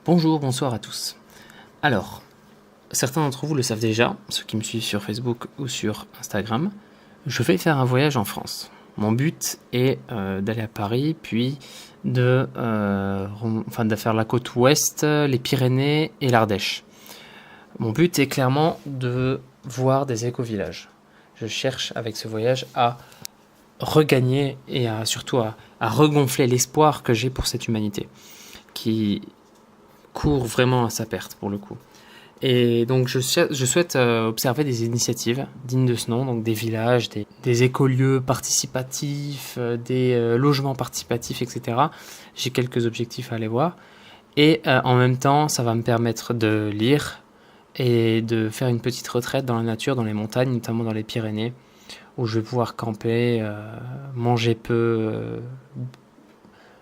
Bonjour, bonsoir à tous. Alors, certains d'entre vous le savent déjà, ceux qui me suivent sur Facebook ou sur Instagram, je vais faire un voyage en France. Mon but est d'aller à Paris, puis de faire la côte ouest, les Pyrénées et l'Ardèche. Mon but est clairement de voir des éco-villages. Je cherche avec ce voyage à regagner et surtout à regonfler l'espoir que j'ai pour cette humanité, qui court vraiment à sa perte pour le coup. Et donc je souhaite observer des initiatives dignes de ce nom, donc des villages, des écolieux participatifs, des logements participatifs, etc. J'ai quelques objectifs à aller voir. Et en même temps, ça va me permettre de lire et de faire une petite retraite dans la nature, dans les montagnes, notamment dans les Pyrénées, où je vais pouvoir camper, manger peu,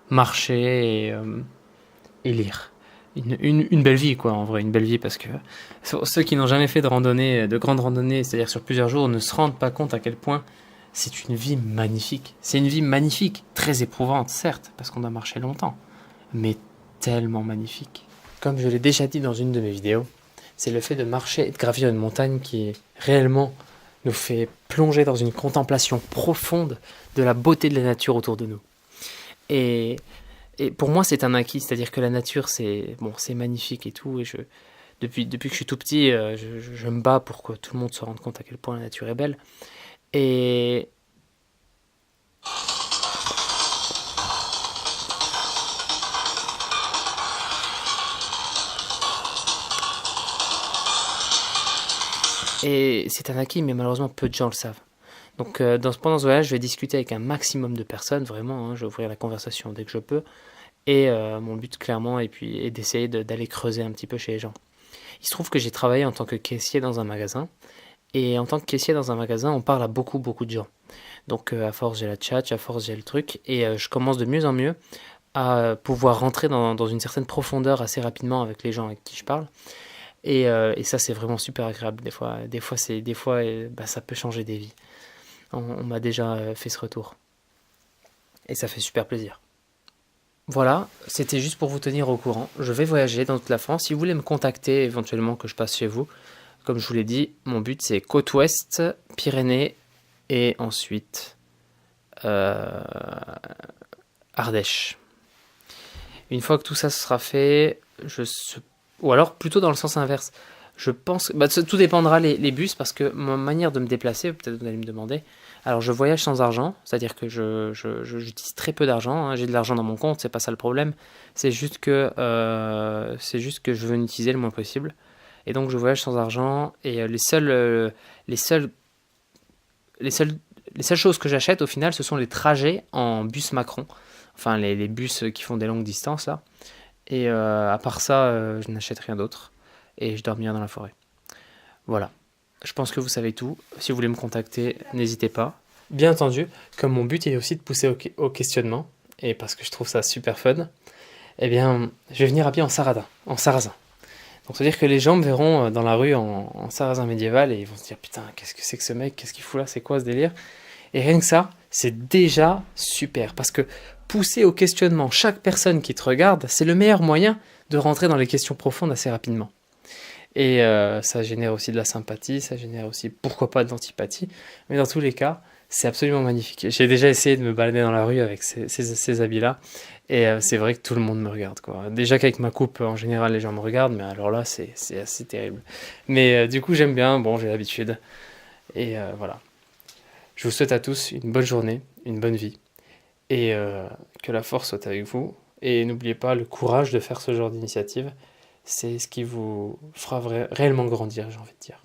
marcher et lire. Une belle vie, quoi, en vrai, une belle vie, parce que ceux qui n'ont jamais fait de randonnée, de grande randonnée, c'est-à-dire sur plusieurs jours, ne se rendent pas compte à quel point c'est une vie magnifique. C'est une vie magnifique, très éprouvante, certes, parce qu'on doit marcher longtemps, mais tellement magnifique. Comme je l'ai déjà dit dans une de mes vidéos, c'est le fait de marcher et de gravir une montagne qui réellement nous fait plonger dans une contemplation profonde de la beauté de la nature autour de nous. Et pour moi, c'est un acquis, c'est-à-dire que la nature, c'est magnifique et tout. Et depuis que je suis tout petit, je me bats pour que tout le monde se rende compte à quel point la nature est belle. Et, et c'est un acquis, mais malheureusement, peu de gens le savent. Donc, pendant ce voyage, je vais discuter avec un maximum de personnes, vraiment. Je vais ouvrir la conversation dès que je peux. Et mon but, clairement, est d'essayer d'aller creuser un petit peu chez les gens. Il se trouve que j'ai travaillé en tant que caissier dans un magasin. Et en tant que caissier dans un magasin, on parle à beaucoup, beaucoup de gens. Donc à force, j'ai la tchatch, à force, j'ai le truc. Et je commence de mieux en mieux à pouvoir rentrer dans une certaine profondeur assez rapidement avec les gens avec qui je parle. Et ça, c'est vraiment super agréable. Ça peut changer des vies. On m'a déjà fait ce retour. Et ça fait super plaisir. Voilà, c'était juste pour vous tenir au courant. Je vais voyager dans toute la France. Si vous voulez me contacter, éventuellement que je passe chez vous, comme je vous l'ai dit, mon but c'est côte ouest, Pyrénées et ensuite euh, Ardèche. Une fois que tout ça sera fait, ou alors plutôt dans le sens inverse. Je pense, tout dépendra les bus parce que ma manière de me déplacer, peut-être vous allez me demander. Alors je voyage sans argent, c'est-à-dire que j'utilise très peu d'argent. J'ai de l'argent dans mon compte, c'est pas ça le problème. C'est juste que je veux en utiliser le moins possible. Et donc je voyage sans argent et les seuls, les seules, les seules choses que j'achète au final, ce sont les trajets en bus Macron. Enfin les bus qui font des longues distances là. Et à part ça, je n'achète rien d'autre. Et je dors bien dans la forêt. Voilà. Je pense que vous savez tout. Si vous voulez me contacter, n'hésitez pas. Bien entendu, comme mon but est aussi de pousser au questionnement, et parce que je trouve ça super fun, eh bien, je vais venir habillé en sarrasin. En sarrasin. Donc, c'est-à-dire que les gens me verront dans la rue en sarrasin médiéval et ils vont se dire putain, qu'est-ce que c'est que ce mec? Qu'est-ce qu'il fout là? C'est quoi ce délire? Et rien que ça, c'est déjà super. Parce que pousser au questionnement chaque personne qui te regarde, c'est le meilleur moyen de rentrer dans les questions profondes assez rapidement. Et ça génère aussi de la sympathie, ça génère aussi, pourquoi pas, de l'antipathie. Mais dans tous les cas, c'est absolument magnifique. J'ai déjà essayé de me balader dans la rue avec ces habits-là. Et c'est vrai que tout le monde me regarde, quoi. Déjà qu'avec ma coupe, en général, les gens me regardent, mais alors là, c'est assez terrible. Mais du coup, j'aime bien, bon, j'ai l'habitude. Et voilà. Je vous souhaite à tous une bonne journée, une bonne vie. Et que la force soit avec vous. Et n'oubliez pas le courage de faire ce genre d'initiative. C'est ce qui vous fera réellement grandir, j'ai envie de dire.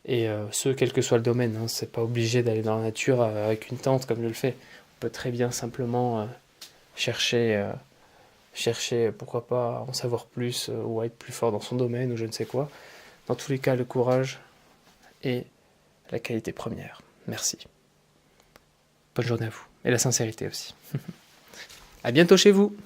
Et quel que soit le domaine, hein, c'est pas obligé d'aller dans la nature avec une tente comme je le fais. On peut très bien simplement chercher, pourquoi pas, en savoir plus ou à être plus fort dans son domaine ou je ne sais quoi. Dans tous les cas, le courage est la qualité première. Merci. Bonne journée à vous. Et la sincérité aussi. À bientôt chez vous!